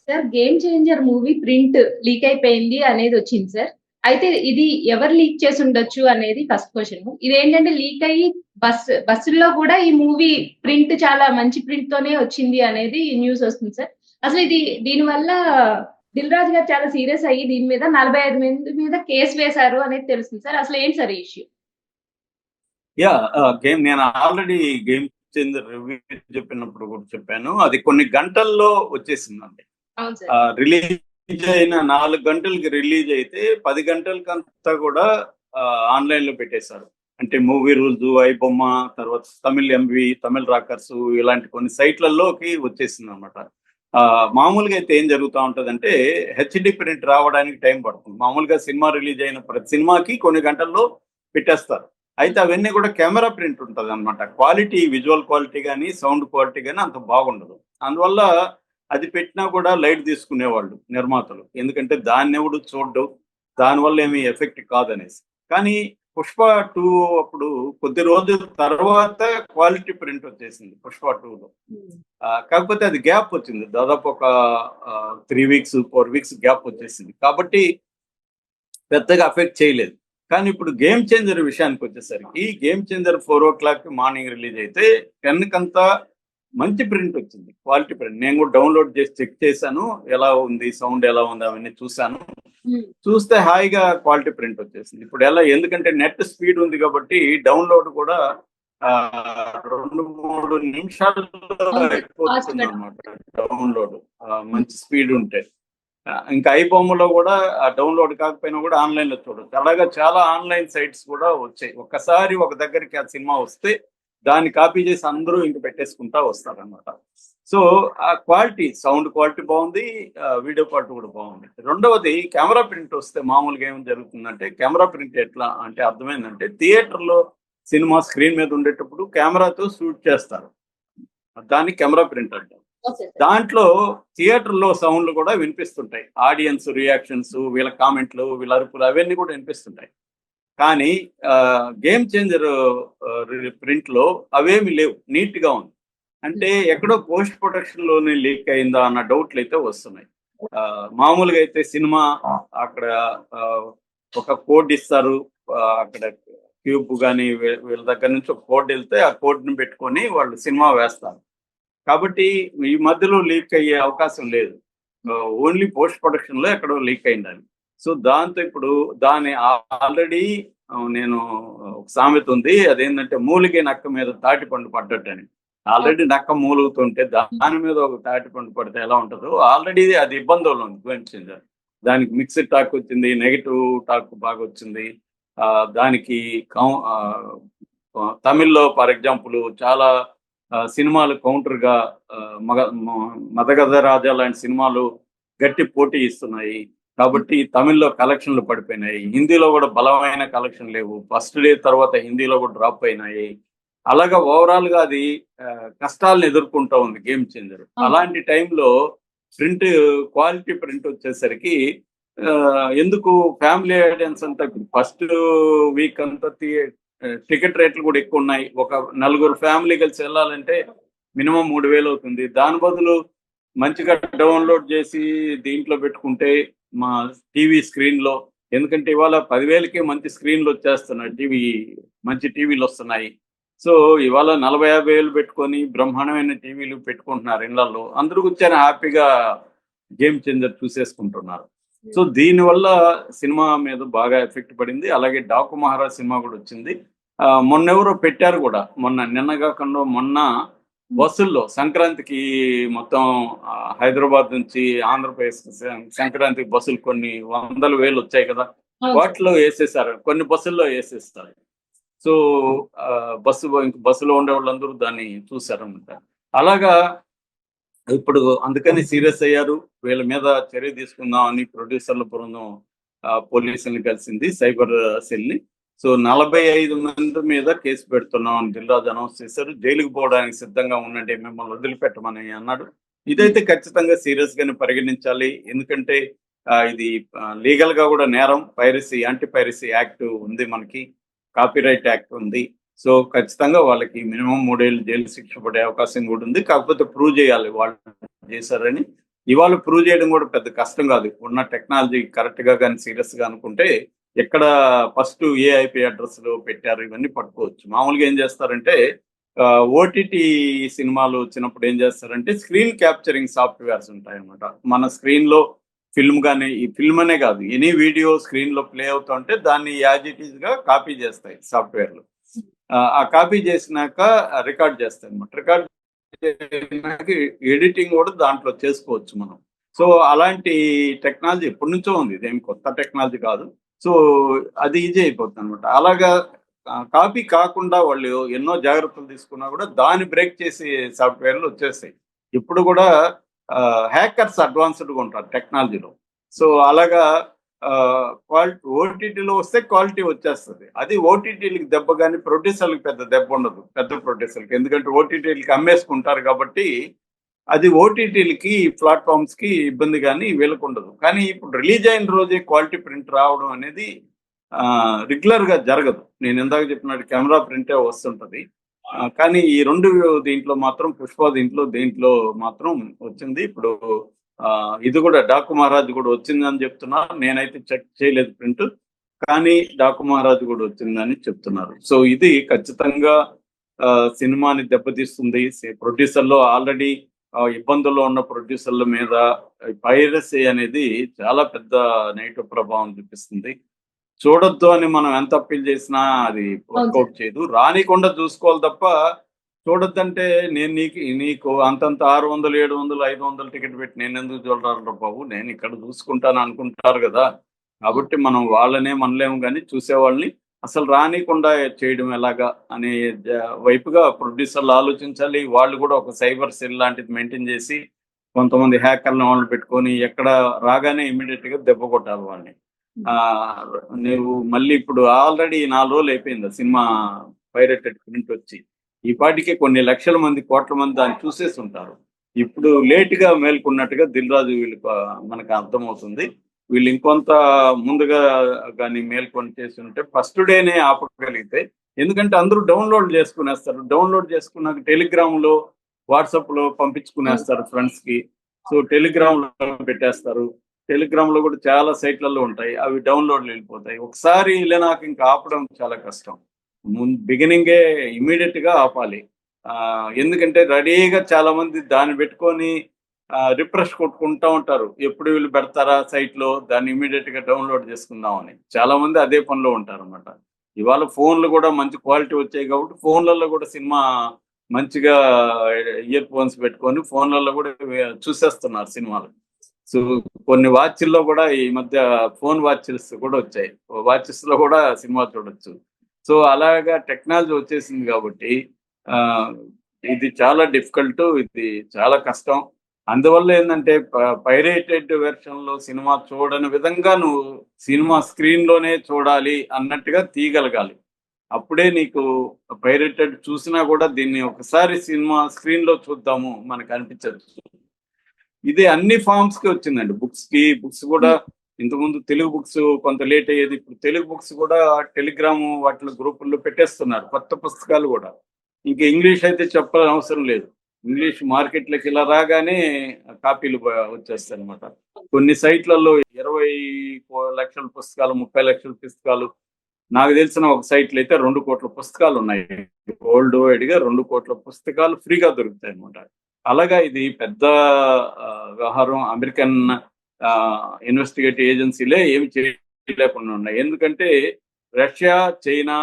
Sir 'game changer' movie print leak అయిపోయింది అనేది వచ్చింది సార్. అయితే ఇది ఎవరు లీక్ చేసుండొచ్చు అనేది ఫస్ట్ క్వెషన్. ఇదేంటంటే లీక్ అయ్యి బస్సుల్లో కూడా ఈ మూవీ ప్రింట్ చాలా మంచి ప్రింట్ తోనే వచ్చింది అనేది న్యూస్ వస్తుంది సార్. అసలు దీనివల్ల 'దిల్ రాజు' గారు చాలా సీరియస్ అయ్యి దీని మీద 45 మంది మీద కేస్ వేశారు అనేది తెలుస్తుంది సార్. అసలు ఏంటి సార్ ఈ ఇష్యూ? నేను ఆల్రెడీ గేమ్ చేంజర్ రివ్యూ చెప్పినప్పుడు కూడా చెప్పాను. అది కొన్ని గంటల్లో వచ్చేసిందండి. అవును సార్. రిలీజ్ అయిన 4 గంటలకి రిలీజ్ అయితే 10 గంటలకంతా కూడా ఆన్లైన్ లో పెట్టేశారు. అంటే మూవీ రూల్స్, ఐబొమ్మ, తర్వాత తమిళ్ ఎంవి, తమిళ్ రాకర్స్ ఇలాంటి కొన్ని సైట్లలోకి వచ్చేసింది అనమాట. మామూలుగా అయితే ఏం జరుగుతూ ఉంటుందంటే హెచ్డి ప్రింట్ రావడానికి టైం పడుతుంది. మామూలుగా సినిమా రిలీజ్ అయిన ప్రతి సినిమాకి కొన్ని గంటల్లో పెట్టేస్తారు. అయితే అవన్నీ కూడా కెమెరా ప్రింట్ ఉంటుంది అనమాట. క్వాలిటీ, విజువల్ క్వాలిటీ కానీ సౌండ్ క్వాలిటీ కానీ అంత బాగుండదు. అందువల్ల అది పెట్టినా కూడా లైట్ తీసుకునేవాళ్ళు నిర్మాతలు. ఎందుకంటే దాన్ని ఎవడు చూడడు, దానివల్ల ఏమి ఎఫెక్ట్ కాదనేసి. కానీ పుష్ప 2 అప్పుడు కొద్ది రోజుల తర్వాత క్వాలిటీ ప్రింట్ వచ్చేసింది పుష్ప 2లో. కాకపోతే అది గ్యాప్ వచ్చింది, దాదాపు ఒక 3 వీక్స్ 4 వీక్స్ గ్యాప్ వచ్చేసింది. కాబట్టి పెద్దగా అఫెక్ట్ చేయలేదు. కానీ ఇప్పుడు గేమ్ చేంజర్ విషయానికి వచ్చేసరికి game changer 4 o'clock morning release అయితే 10 కంతా మంచి ప్రింట్ వచ్చింది, క్వాలిటీ ప్రింట్. నేను కూడా డౌన్లోడ్ చేసి చెక్ చేశాను, ఎలా ఉంది సౌండ్, ఎలా ఉంది అవన్నీ చూశాను. చూస్తే హాయిగా క్వాలిటీ ప్రింట్ వచ్చేసింది. ఇప్పుడు ఎందుకంటే నెట్ స్పీడ్ ఉంది కాబట్టి డౌన్లోడ్ కూడా 2-3 నిమిషాల్లో అయిపోతుంది అనమాట డౌన్లోడ్, మంచి స్పీడ్ ఉంటే. ఇంకా ఐబొమ్మలో కూడా డౌన్లోడ్ కాకపోయినా కూడా ఆన్లైన్ లో చూడొచ్చు. అలాగా చాలా ఆన్లైన్ సైట్స్ కూడా వచ్చాయి. ఒక్కసారి ఒక దగ్గరికి ఆ సినిమా వస్తే దాన్ని కాపీ చేసి అందరూ ఇంక పెట్టేసుకుంటా వస్తారనమాట. సో ఆ క్వాలిటీ, సౌండ్ క్వాలిటీ బాగుంది, వీడియో క్వాలిటీ కూడా బాగుంది. రెండవది కెమెరా ప్రింట్ వస్తే మామూలుగా ఏం జరుగుతుందంటే, కెమెరా ప్రింట్ ఎట్లా అంటే అర్థమైందంటే, థియేటర్లో సినిమా స్క్రీన్ మీద ఉండేటప్పుడు కెమెరాతో షూట్ చేస్తారు, దాన్ని కెమెరా ప్రింట్ అంటారు. దాంట్లో థియేటర్లో సౌండ్లు కూడా వినిపిస్తుంటాయి, ఆడియన్స్ రియాక్షన్స్, వీళ్ళ కామెంట్లు, వీళ్ళ అరుపులు అవన్నీ కూడా వినిపిస్తుంటాయి. కానీ గేమ్ చేంజర్ ప్రింట్ లో అవేమి లేవు, నీట్ గా ఉంది. అంటే ఎక్కడో పోస్ట్ ప్రొడక్షన్ లోనే లీక్ అయిందా అన్న డౌట్లు అయితే వస్తున్నాయి. మామూలుగా అయితే సినిమా అక్కడ ఒక కోడ్ ఇస్తారు, అక్కడ క్యూబ్ కానీ వీళ్ళ దగ్గర నుంచి ఒక కోడ్ వెళ్తే ఆ కోడ్ ని పెట్టుకొని వాళ్ళు సినిమా వేస్తారు. కాబట్టి ఈ మధ్యలో లీక్ అయ్యే అవకాశం లేదు, ఓన్లీ పోస్ట్ ప్రొడక్షన్ లో ఎక్కడో లీక్ అయిందని. సో దాంతో ఇప్పుడు దాని ఆల్రెడీ నేను ఒక సామెత ఉంది, అదేంటంటే మూలిగే నక్క మీద తాటి పండు పడ్డట్టని. ఆల్రెడీ నక్క మూలుగుతుంటే దాని మీద ఒక తాటి పండు పడితే ఎలా ఉంటుందో, ఆల్రెడీ అది ఇబ్బందులు ఉంది గేమ్ చేంజర్. దానికి మిక్స్డ్ టాక్ వచ్చింది, నెగిటివ్ టాక్ బాగా వచ్చింది. దానికి తమిళ్లో ఫర్ ఎగ్జాంపుల్ చాలా సినిమాలు కౌంటర్ గా మదగధ రాజా లాంటి సినిమాలు గట్టి పోటీ ఇస్తున్నాయి. కాబట్టి తమిళ్లో కలెక్షన్లు పడిపోయినాయి, హిందీలో కూడా బలమైన కలెక్షన్ లేవు, ఫస్ట్ డే తర్వాత హిందీలో కూడా డ్రాప్ అయినాయి. అలాగా ఓవరాల్ గా అది కష్టాలను ఎదుర్కొంటూ ఉంది గేమ్ చేంజర్. అలాంటి టైంలో ప్రింట్, క్వాలిటీ ప్రింట్ వచ్చేసరికి ఎందుకు ఫ్యామిలీ ఆడియన్స్ అంతా ఫస్ట్ వీక్ అంతా టికెట్ రేట్లు కూడా ఎక్కువ ఉన్నాయి. ఒక 4 ఫ్యామిలీ కలిసి వెళ్ళాలంటే మినిమం 3,000 అవుతుంది. దాని బదులు మంచిగా డౌన్లోడ్ చేసి దీంట్లో పెట్టుకుంటే మా టీవీ స్క్రీన్ లో, ఎందుకంటే ఇవాళ 10,000కే మంచి స్క్రీన్లు వచ్చేస్తున్నాయి, మంచి టీవీలు వస్తున్నాయి. సో ఇవాళ 40-50 పెట్టుకొని బ్రహ్మాండమైన టీవీలు పెట్టుకుంటున్నారు ఇళ్లలో, అందరూ కూర్చొని హ్యాపీగా గేమ్ చేంజర్ చూసేసుకుంటున్నారు. సో దీనివల్ల సినిమా మీద బాగా ఎఫెక్ట్ పడింది. అలాగే డాకు మహారాజ్ సినిమా కూడా వచ్చింది. మొన్నెవరో పెట్టారు కూడా, నిన్న కాకుండా మొన్న బస్సుల్లో సంక్రాంతికి మొత్తం హైదరాబాద్ నుంచి ఆంధ్రప్రదేశ్ సంక్రాంతికి బస్సులు కొన్ని 100,000 వచ్చాయి కదా, వాటిలో వేసేసారు, కొన్ని బస్సుల్లో వేసేస్తారు. సో బస్సులో ఉండే వాళ్ళందరూ దాన్ని చూసారన్నమాట. అలాగా ఇప్పుడు అందుకని సీరియస్ అయ్యారు, వీళ్ళ మీద చర్య తీసుకుందాం అని ప్రొడ్యూసర్ల బృందం పోలీసుల్ని కలిసింది, సైబర్ సెల్ని. సో 45 మంది మీద కేసు పెడుతున్నాం అని దిల్ రాజు అనౌన్స్ చేశారు. జైలుకు పోవడానికి సిద్ధంగా ఉండండి, మిమ్మల్ని వదిలిపెట్టమని అన్నాడు. ఇదైతే ఖచ్చితంగా సీరియస్ గానే పరిగణించాలి, ఎందుకంటే ఇది లీగల్ గా కూడా నేరం. పైరసీ, యాంటీ పైరసీ యాక్ట్ ఉంది మనకి, కాపీరైట్ యాక్ట్ ఉంది. సో ఖచ్చితంగా వాళ్ళకి మినిమం 3 ఏళ్ళు జైలు శిక్ష పడే అవకాశం కూడా ఉంది. కాకపోతే ప్రూవ్ చేయాలి వాళ్ళు చేశారని. ఇవాళ ప్రూవ్ చేయడం కూడా పెద్ద కష్టం కాదు. ఉన్న టెక్నాలజీ కరెక్ట్ గా కానీ సీరియస్ గా అనుకుంటే ఎక్కడ ఫస్ట్ ఏ ఐపీ అడ్రస్ లో పెట్టారు ఇవన్నీ పట్టుకోవచ్చు. మామూలుగా ఏం చేస్తారంటే ఓటీటీ సినిమాలు వచ్చినప్పుడు ఏం చేస్తారంటే స్క్రీన్ క్యాప్చరింగ్ సాఫ్ట్వేర్స్ ఉంటాయన్నమాట. మన స్క్రీన్ లో ఫిల్మ్ కానీ, ఈ ఫిల్మ్ అనే కాదు ఎనీ వీడియో స్క్రీన్ లో ప్లే అవుతుంటే దాన్ని యాజ్ ఇట్ ఈస్ గా కాపీ చేస్తాయి సాఫ్ట్వేర్లు. ఆ కాపీ చేసినాక రికార్డ్ చేస్తాయి అనమాట. రికార్డ్ ఎడిటింగ్ కూడా దాంట్లో చేసుకోవచ్చు మనం. సో అలాంటి టెక్నాలజీ ఎప్పటి నుంచో ఉంది, ఇదేం కొత్త టెక్నాలజీ కాదు. సో అది ఈజీ అయిపోతుంది అనమాట. అలాగా కాపీ కాకుండా వాళ్ళు ఎన్నో జాగ్రత్తలు తీసుకున్నా కూడా దాన్ని బ్రేక్ చేసే సాఫ్ట్వేర్లు వచ్చేస్తాయి. ఇప్పుడు కూడా హ్యాకర్స్ అడ్వాన్స్డ్గా ఉంటారు టెక్నాలజీలో. సో అలాగా క్వాలిటీ ఓటీటీలో వస్తే క్వాలిటీ వచ్చేస్తుంది. అది ఓటీటీలకి దెబ్బ, కానీ ప్రొడ్యూసర్లకు పెద్ద దెబ్బ ఉండదు, పెద్ద ప్రొడ్యూసర్కి. ఎందుకంటే ఓటీటీలకి అమ్మేసుకుంటారు కాబట్టి అది ఓటీటీలకి ప్లాట్ఫామ్స్ కి ఇబ్బంది, కానీ వీళ్ళకు ఉండదు. కానీ ఇప్పుడు రిలీజ్ అయిన రోజే క్వాలిటీ ప్రింట్ రావడం అనేది రెగ్యులర్ గా జరగదు. నేను ఇందాక చెప్పినట్టు కెమెరా ప్రింటే వస్తుంటది. కానీ ఈ రెండు దీంట్లో మాత్రం పుష్ప దీంట్లో మాత్రం వచ్చింది. ఇప్పుడు ఇది కూడా డాకు మహారాజ్ కూడా వచ్చిందని చెప్తున్నారు. నేనైతే చెక్ చేయలేదు ప్రింట్, కానీ డాకు మహారాజ్ కూడా వచ్చిందని చెప్తున్నారు. సో ఇది ఖచ్చితంగా సినిమాని దెబ్బతీస్తుంది. ప్రొడ్యూసర్లో ఆల్రెడీ ఇబ్బందుల్లో ఉన్న ప్రొడ్యూసర్ల మీద పైరసీ అనేది చాలా పెద్ద నెగిటివ్ ప్రభావం చూపిస్తుంది. చూడొద్దు అని మనం ఎంత అప్పీల్ చేసినా అది వర్కౌట్ చేయదు. రానికుండా చూసుకోవాలి తప్ప చూడొద్దంటే నేను నీకు అంతంత 600, 700, 500 టికెట్ పెట్టి నేను ఎందుకు చూడాలి బాబు, నేను ఇక్కడ చూసుకుంటాను అనుకుంటారు కదా. కాబట్టి మనం వాళ్ళనే మనలేము, కానీ చూసేవాళ్ళని అసలు రానికుండా చేయడం ఎలాగా అనే వైపుగా ప్రొడ్యూసర్లు ఆలోచించాలి. వాళ్ళు కూడా ఒక సైబర్ సెల్ లాంటిది మెయింటైన్ చేసి కొంతమంది హ్యాకర్లను వాళ్ళు పెట్టుకొని ఎక్కడ రాగానే ఇమీడియట్ గా దెబ్బ కొట్టాలి వాళ్ళని. నువ్వు మళ్ళీ ఇప్పుడు ఆల్రెడీ 4 రోజులు అయిపోయింది సినిమా పైరేటెడ్ ప్రింట్ వచ్చి. ఈ పాటికి కొన్ని లక్షల మంది, కోట్ల మంది దాన్ని చూసేసి ఉంటారు. ఇప్పుడు లేట్ గా మేల్కొన్నట్టుగా దిల్ రాజు వీళ్ళకి మనకు అర్థమవుతుంది. వీళ్ళు ఇంకొంత ముందుగా కానీ మేల్కొని చేసి ఉంటే ఫస్ట్ డేనే ఆపగలిగితే, ఎందుకంటే అందరూ డౌన్లోడ్ చేసుకునేస్తారు. డౌన్లోడ్ చేసుకున్నాక టెలిగ్రామ్ లో, వాట్సాప్ లో పంపించుకునేస్తారు ఫ్రెండ్స్ కి. సో టెలిగ్రామ్ లో పెట్టేస్తారు. టెలిగ్రామ్ లో కూడా చాలా సైట్లలో ఉంటాయి, అవి డౌన్లోడ్లు వెళ్ళిపోతాయి. ఒకసారి వెళ్ళినాక ఇంకా ఆపడం చాలా కష్టం. బిగినింగే ఇమీడియట్ గా ఆపాలి. ఎందుకంటే రెడీగా చాలా మంది దాన్ని పెట్టుకొని రిఫ్రెష్ కొట్టుకుంటా ఉంటారు. ఎప్పుడు వీళ్ళు పెడతారా సైట్ లో, దాన్ని ఇమీడియట్ గా డౌన్లోడ్ చేసుకుందామని చాలా మంది అదే పనిలో ఉంటారు అనమాట. ఇవాళ ఫోన్లు కూడా మంచి క్వాలిటీ వచ్చాయి కాబట్టి ఫోన్లలో కూడా సినిమా మంచిగా ఇయర్ ఫోన్స్ పెట్టుకొని ఫోన్లలో కూడా చూసేస్తున్నారు సినిమాలు. సో కొన్ని వాచ్ల్లో కూడా ఈ మధ్య ఫోన్ వాచెస్ కూడా వచ్చాయి, వాచెస్ లో కూడా సినిమా చూడొచ్చు. సో అలాగా టెక్నాలజీ వచ్చేసింది కాబట్టి ఇది చాలా డిఫికల్ట్, ఇది చాలా కష్టం. అందువల్ల ఏంటంటే పైరేటెడ్ వెర్షన్ లో సినిమా చూడని విధంగా నువ్వు సినిమా స్క్రీన్ లోనే చూడాలి అన్నట్టుగా తీయగలగాలి. అప్పుడే నీకు పైరేటెడ్ చూసినా కూడా దీన్ని ఒకసారి సినిమా స్క్రీన్ లో చూద్దాము మనకు అనిపించచ్చు. ఇది అన్ని ఫార్మ్స్ కి వచ్చిందండి. బుక్స్ కూడా ఇంతకుముందు తెలుగు బుక్స్ కొంత లేట్ అయ్యేది. ఇప్పుడు తెలుగు బుక్స్ కూడా టెలిగ్రామ్ వాటి గ్రూపుల్లో పెట్టేస్తున్నారు, కొత్త పుస్తకాలు కూడా. ఇంకా ఇంగ్లీష్ అయితే చెప్పాల్సిన అవసరం లేదు. ఇంగ్లీష్ మార్కెట్లోకి ఇలా రాగానే కాపీలు వచ్చేస్తాయి అనమాట. కొన్ని సైట్లలో 20 లక్షల పుస్తకాలు, 30 లక్షల పుస్తకాలు. నాకు తెలిసిన ఒక సైట్లో అయితే 2 కోట్ల పుస్తకాలు ఉన్నాయి. వరల్డ్ వైడ్ గా 2 కోట్ల పుస్తకాలు ఫ్రీగా దొరుకుతాయి అనమాట. అలాగా ఇది పెద్ద వ్యవహారం. అమెరికన్ ఇన్వెస్టిగేటివ్ ఏజెన్సీలే ఏమి చేయలేకుండా ఉన్నాయి. ఎందుకంటే రష్యా, చైనా